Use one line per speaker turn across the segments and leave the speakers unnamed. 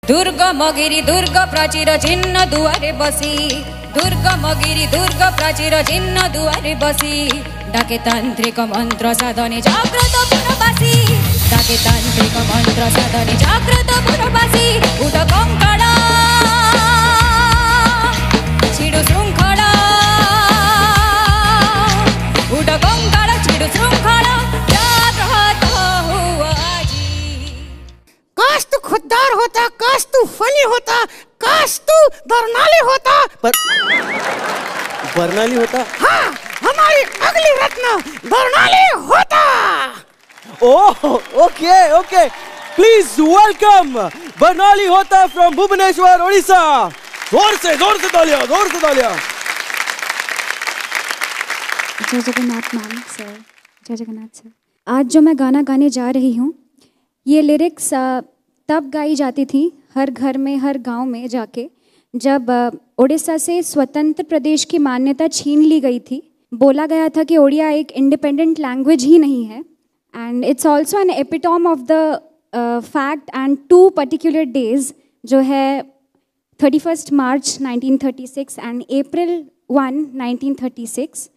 दुर्गमगिरी दुर्ग प्राचीर चिन्ह दुआरे बसी दुर्गमगिरी दुर्ग प्राचीर चिन्ह दुआरे बसी डाके तांत्रिक मंत्र साधने जागृत पुरवासी डाके तांत्रिक मंत्र साधने जागृत पुरवासी उठ कंकड़ा छिड़ु श्रृंखला उठ कंकड़ा छिड़ु श्रृंखला जागृत हुआ जी।
काश तू खुददार होता, काश तू फनी होता, काश तू बर्नाली होता।
बर्नाली होता?
हाँ, हमारी अगली रत्न Barnali Hota.
Oh, okay okay, please welcome Barnali Hota from Bhubaneswar Odisha. जोर से तालियां, जोर से तालियां।
जय जगन्नाथ मैम सर, जय जगन्नाथ सर। आज जो मैं गाना गाने जा रही हूँ, ये लिरिक्स तब गाई जाती थी हर घर में, हर गांव में जाके, जब उड़ीसा से स्वतंत्र प्रदेश की मान्यता छीन ली गई थी। बोला गया था कि ओडिया एक इंडिपेंडेंट लैंग्वेज ही नहीं है। And it's also an epitome of the fact and two particular days, जो है 31 मार्च 1936 एंड अप्रैल 1, 1936।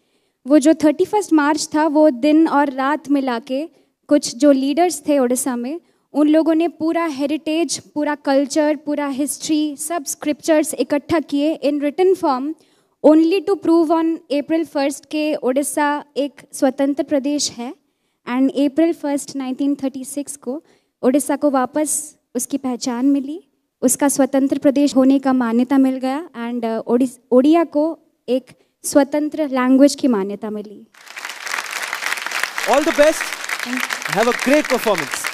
वो जो 31 मार्च था, वो दिन और रात मिला के कुछ जो लीडर्स थे उड़ीसा में, उन लोगों ने पूरा हेरिटेज, पूरा कल्चर, पूरा हिस्ट्री, सब स्क्रिप्चर्स इकट्ठा किए in written form, only to prove on April 1 के उड़ीसा एक स्वतंत्र प्रदेश है। एंड अप्रैल 1, 1936 को उड़ीसा को वापस उसकी पहचान मिली, उसका स्वतंत्र प्रदेश होने का मान्यता मिल गया एंड ओडिया को एक स्वतंत्र लैंग्वेज की मान्यता मिली।
All the best, have a great performance.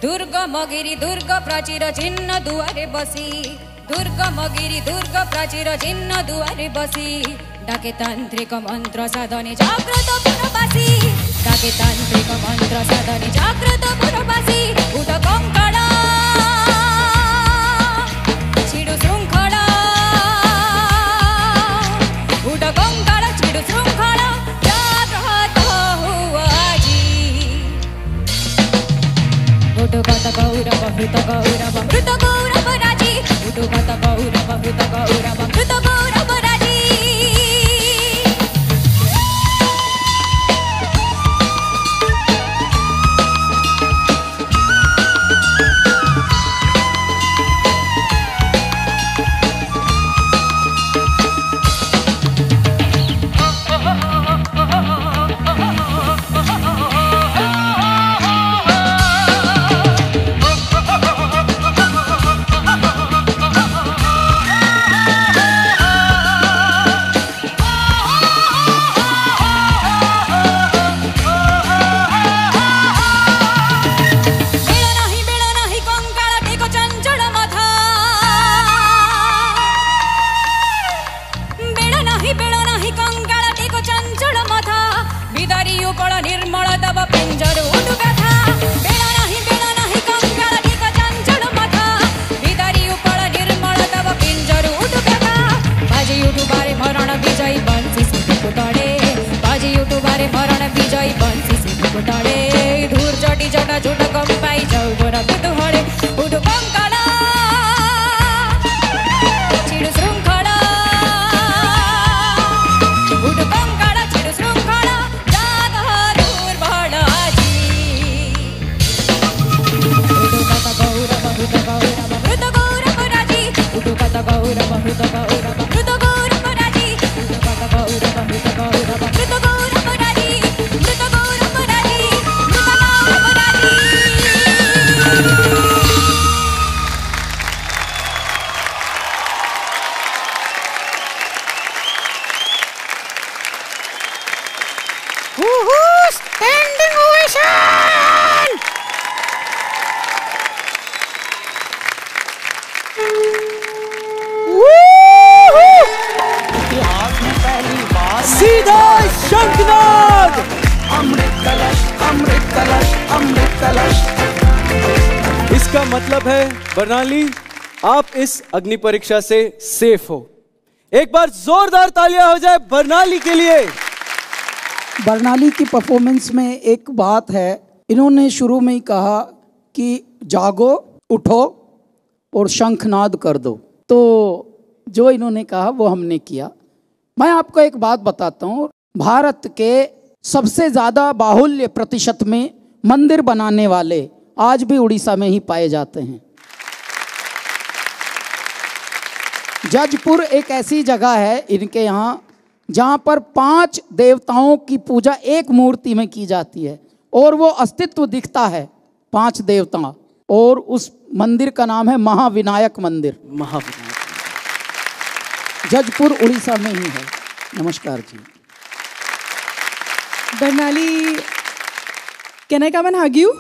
दुर्गमगिरी दुर्ग प्राचीर चिन्ह दुआरे बसी दुर्गमगिरी दुर्ग प्राचीर चिन्ह दुआरे बसी डाके तांत्रिक मंत्र साधने जागृत पुरवासी डाके तांत्रिक मंत्र साधने जागृत पुरवासी उठ कंकड़ा छिड़ु श्रृंखला उठ कंकड़ा छिड़ु श्रृंखला जागृत हुआ जी। उठुगत गौरव मृत गौरव मृत गौरव राजी उठुगत गौरव मृत गौरव मृत गौरव राजी।
Standing ovation!
इतिहास में पहली बार
सीधा शंखनाद।
अमृत कलश, अमृत कलश, अमृत कलश।
इसका मतलब है बरनाली, आप इस अग्नि परीक्षा से सेफ हो। एक बार जोरदार तालियां हो जाए बरनाली के लिए।
बरनाली की परफॉर्मेंस में एक बात है, इन्होंने शुरू में ही कहा कि जागो, उठो और शंखनाद कर दो। तो जो इन्होंने कहा वो हमने किया। मैं आपको एक बात बताता हूँ, भारत के सबसे ज़्यादा बाहुल्य प्रतिशत में मंदिर बनाने वाले आज भी उड़ीसा में ही पाए जाते हैं। जजपुर एक ऐसी जगह है इनके यहाँ जहाँ पर 5 देवताओं की पूजा एक मूर्ति में की जाती है और वो अस्तित्व दिखता है 5 देवता, और उस मंदिर का नाम है महाविनायक मंदिर।
महाविनायक
जजपुर उड़ीसा में ही है। नमस्कार जी।
Bernali, can I come and hug you?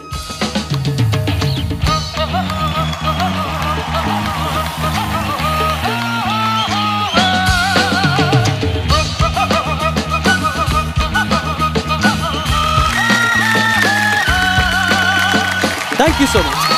Thank you so much.